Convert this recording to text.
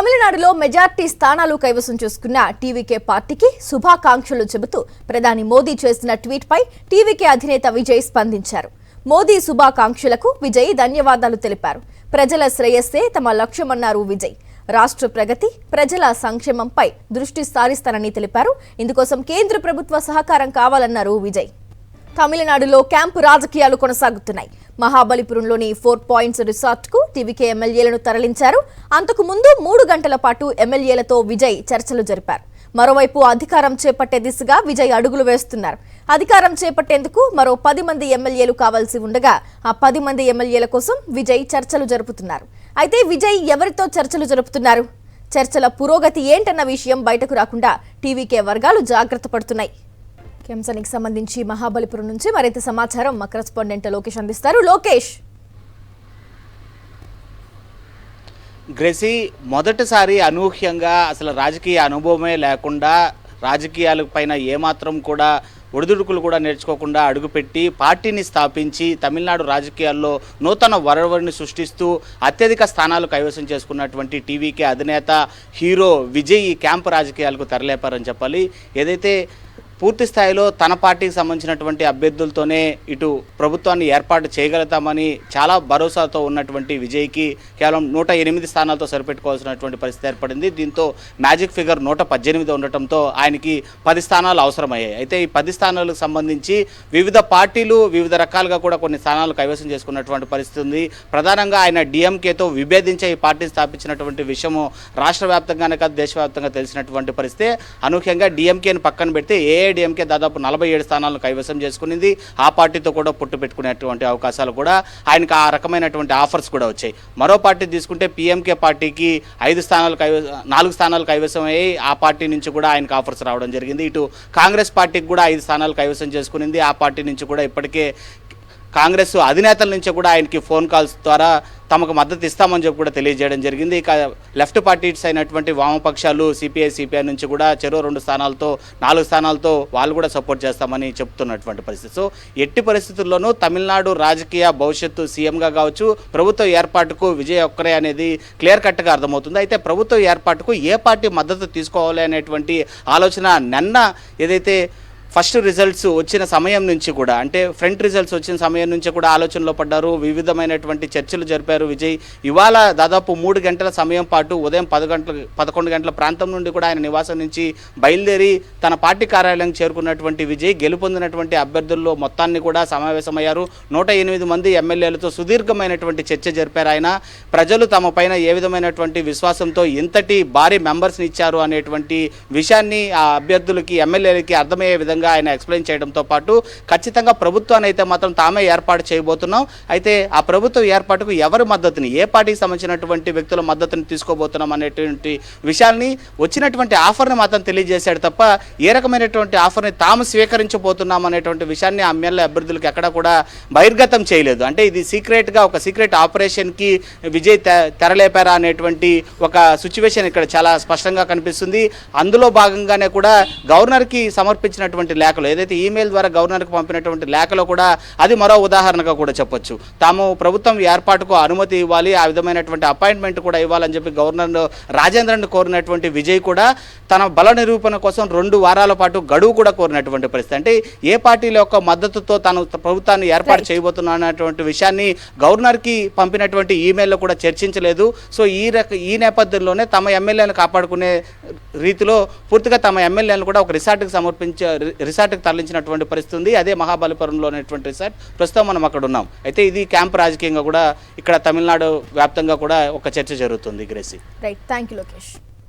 తమిళనాడులో మెజార్టీ స్థానాలు కైవసం చేసుకున్న టీవీకే పార్టీకి శుభాకాంక్షలు చెబుతూ ప్రధాని మోదీ చేసిన ట్వీట్ పై టీవీకే అధినేత విజయ్ స్పందించారు. మోదీ శుభాకాంక్షలకు విజయ్ ధన్యవాదాలు తెలిపారు. ప్రజల శ్రేయస్సే తమ లక్ష్యమన్నారు విజయ్. రాష్ట్ర ప్రగతి, ప్రజల సంక్షేమంపై దృష్టి సారిస్తానని తెలిపారు. ఇందుకోసం కేంద్ర ప్రభుత్వ సహకారం కావాలన్నారు విజయ్. తమిళనాడులో క్యాంపు రాజకీయాలు కొనసాగుతున్నాయి. మహాబలిపురంలోని 4 పాయింట్స్ రిసార్ట్కు టీవీకే ఎమ్మెల్యేలను తరలించారు. అంతకు ముందు 3 గంటల పాటు ఎమ్మెల్యేలతో విజయ్ చర్చలు జరిపారు. మరోవైపు అధికారం చేపట్టే దిశగా విజయ్ అడుగులు వేస్తున్నారు. అధికారం చేపట్టేందుకు మరో 10 మంది ఎమ్మెల్యేలు కావాల్సి ఉండగా ఆ 10 మంది ఎమ్మెల్యేల కోసం విజయ్ చర్చలు జరుపుతున్నారు. అయితే విజయ్ ఎవరితో చర్చలు జరుపుతున్నారు? చర్చల పురోగతి ఏంటన్న విషయం బయటకు రాకుండా టీవీకే వర్గాలు జాగ్రత్త పడుతున్నాయి. అంశానికి సంబంధించి మహాబలిపురం నుంచి మరింత సమాచారం మా కరెస్పాండెంట్ లోకేష్ అందిస్తారు. లోకేష్, గ్రేసీ, మొదటిసారి అనూహ్యంగా అసలు రాజకీయ అనుభవమే లేకుండా రాజకీయాలపైన ఏమాత్రం కూడా ఒడిదుడుకులు కూడా నేర్చుకోకుండా అడుగుపెట్టి పార్టీని స్థాపించి తమిళనాడు రాజకీయాల్లో నూతన వరవడిని సృష్టిస్తూ అత్యధిక స్థానాలు కైవసం చేసుకున్నటువంటి టీవీకే అధినేత హీరో విజయ్ ఈ క్యాంపు రాజకీయాలకు తెరలేపారని చెప్పాలి. ఏదైతే పూర్తి స్థాయిలో తన పార్టీకి సంబంధించినటువంటి అభ్యర్థులతోనే ఇటు ప్రభుత్వాన్ని ఏర్పాటు చేయగలుగుతామని చాలా భరోసాతో ఉన్నటువంటి విజయ్కి కేవలం 108 స్థానాలతో సరిపెట్టుకోవాల్సినటువంటి పరిస్థితి ఏర్పడింది. దీంతో మ్యాజిక్ ఫిగర్ 118 ఉండటంతో ఆయనకి 10 స్థానాలు అవసరమయ్యాయి. అయితే ఈ 10 స్థానాలకు సంబంధించి వివిధ పార్టీలు వివిధ రకాలుగా కూడా కొన్ని స్థానాలు కైవసం చేసుకున్నటువంటి పరిస్థితి ఉంది. ప్రధానంగా ఆయన డిఎంకేతో విభేదించే ఈ పార్టీని స్థాపించినటువంటి విషయము రాష్ట్ర వ్యాప్తంగానే కాదు దేశవ్యాప్తంగా తెలిసినటువంటి పరిస్థితి. అనూహ్యంగా డిఎంకేని పక్కన పెడితే ఏఐడిఎంకే దాదాపు 47 స్థానాలను కైవసం చేసుకునింది. ఆ పార్టీతో కూడా పొట్టు పెట్టుకునేటువంటి అవకాశాలు కూడా ఆయనకు ఆ రకమైనటువంటి ఆఫర్స్ కూడా వచ్చాయి. మరో పార్టీ తీసుకుంటే పిఎంకే పార్టీకి 4 స్థానాలు కైవసం అయ్యి ఆ పార్టీ నుంచి కూడా ఆయనకు ఆఫర్స్ రావడం జరిగింది. ఇటు కాంగ్రెస్ పార్టీకి కూడా 5 స్థానాలు కైవసం చేసుకునింది. ఆ పార్టీ నుంచి కూడా ఇప్పటికే కాంగ్రెస్ అధినేతల నుంచి కూడా ఆయనకి ఫోన్ కాల్స్ ద్వారా తమకు మద్దతు ఇస్తామని చెప్పి కూడా తెలియజేయడం జరిగింది. ఇక లెఫ్ట్ పార్టీస్ అయినటువంటి వామపక్షాలు సిపిఐ నుంచి కూడా చెరో 2 స్థానాలతో 4 స్థానాలతో వాళ్ళు కూడా సపోర్ట్ చేస్తామని చెప్తున్నటువంటి పరిస్థితి. సో ఎట్టి పరిస్థితుల్లోనూ తమిళనాడు రాజకీయ భవిష్యత్తు సీఎంగా కావచ్చు ప్రభుత్వ ఏర్పాటుకు విజయ్ ఒక్కరే అనేది క్లియర్ కట్గా అర్థమవుతుంది. అయితే ప్రభుత్వ ఏర్పాటుకు ఏ పార్టీ మద్దతు తీసుకోవాలి అనేటువంటి ఆలోచన నిన్న ఏదైతే ఫస్ట్ రిజల్ట్స్ వచ్చిన సమయం నుంచి కూడా అంటే ఫ్రంట్ రిజల్ట్స్ వచ్చిన సమయం నుంచి కూడా ఆలోచనలో పడ్డారు. వివిధమైనటువంటి చర్చలు జరిపారు విజయ్. ఇవాళ దాదాపు 3 గంటల సమయం పాటు ఉదయం 11 గంటల ప్రాంతం నుండి కూడా ఆయన నివాసం నుంచి బయలుదేరి తన పార్టీ కార్యాలయం చేరుకున్నటువంటి విజయ్ గెలుపొందినటువంటి అభ్యర్థుల్లో మొత్తాన్ని కూడా సమావేశమయ్యారు. 108 మంది ఎమ్మెల్యేలతో సుదీర్ఘమైనటువంటి చర్చ జరిపారు. ఆయన ప్రజలు తమ పైన ఏ విధమైనటువంటి విశ్వాసంతో ఇంతటి భారీ మెంబర్స్ని ఇచ్చారు అనేటువంటి విషయాన్ని ఆ అభ్యర్థులకి ఎమ్మెల్యేలకి అర్థమయ్యే విధంగా ఆయన ఎక్స్ప్లెయిన్ చేయడంతో పాటు ఖచ్చితంగా ప్రభుత్వాన్ని అయితే మాత్రం తామే ఏర్పాటు చేయబోతున్నాం. అయితే ఆ ప్రభుత్వ ఏర్పాటుకు ఎవరి మద్దతుని ఏ పార్టీకి సంబంధించినటువంటి వ్యక్తుల మద్దతుని తీసుకోబోతున్నాం అనేటువంటి విషయాల్ని వచ్చినటువంటి ఆఫర్ని మాత్రం తెలియజేశాడు తప్ప ఏ రకమైనటువంటి ఆఫర్ని తాము స్వీకరించబోతున్నాం అనేటువంటి విషయాన్ని ఆ ఎమ్మెల్యే అభ్యర్థులకు ఎక్కడ కూడా బహిర్గతం చేయలేదు. అంటే ఇది సీక్రెట్గా ఒక సీక్రెట్ ఆపరేషన్కి విజయ్ తెరలేపారా అనేటువంటి ఒక సిచ్యువేషన్ ఇక్కడ చాలా స్పష్టంగా కనిపిస్తుంది. అందులో భాగంగానే కూడా గవర్నర్కి సమర్పించినటువంటి లేఖలో ఏదైతే ఈమెయిల్ ద్వారా గవర్నర్కి పంపినటువంటి లేఖలో కూడా అది మరో ఉదాహరణగా కూడా చెప్పొచ్చు. తాము ప్రభుత్వం ఏర్పాటుకు అనుమతి ఇవ్వాలి, ఆ విధమైనటువంటి అపాయింట్మెంట్ కూడా ఇవ్వాలని చెప్పి గవర్నర్ రాజేంద్రన్ కోరినటువంటి విజయ్ కూడా తన బల నిరూపణ కోసం 2 వారాల పాటు గడువు కూడా కోరినటువంటి పరిస్థితి. అంటే ఏ పార్టీల యొక్క మద్దతుతో తాను ప్రభుత్వాన్ని ఏర్పాటు చేయబోతున్నా అన్నటువంటి విషయాన్ని గవర్నర్కి పంపినటువంటి ఈమెయిల్లో కూడా చర్చించలేదు. సో ఈ నేపథ్యంలోనే తమ ఎమ్మెల్యేలను కాపాడుకునే రీతిలో పూర్తిగా తమ ఎమ్మెల్యేలను కూడా ఒక రిసార్ట్కి తరలించినటువంటి పరిస్థితి ఉంది. అదే మహాబలిపురంలో ఉన్నటువంటి రిసార్ట్. ప్రస్తుతం మనం అక్కడ ఉన్నాం. అయితే ఇది క్యాంప్ రాజకీయంగా కూడా ఇక్కడ తమిళనాడు వ్యాప్తంగా కూడా ఒక చర్చ జరుగుతుంది. Gracie, right, thank you Lokesh.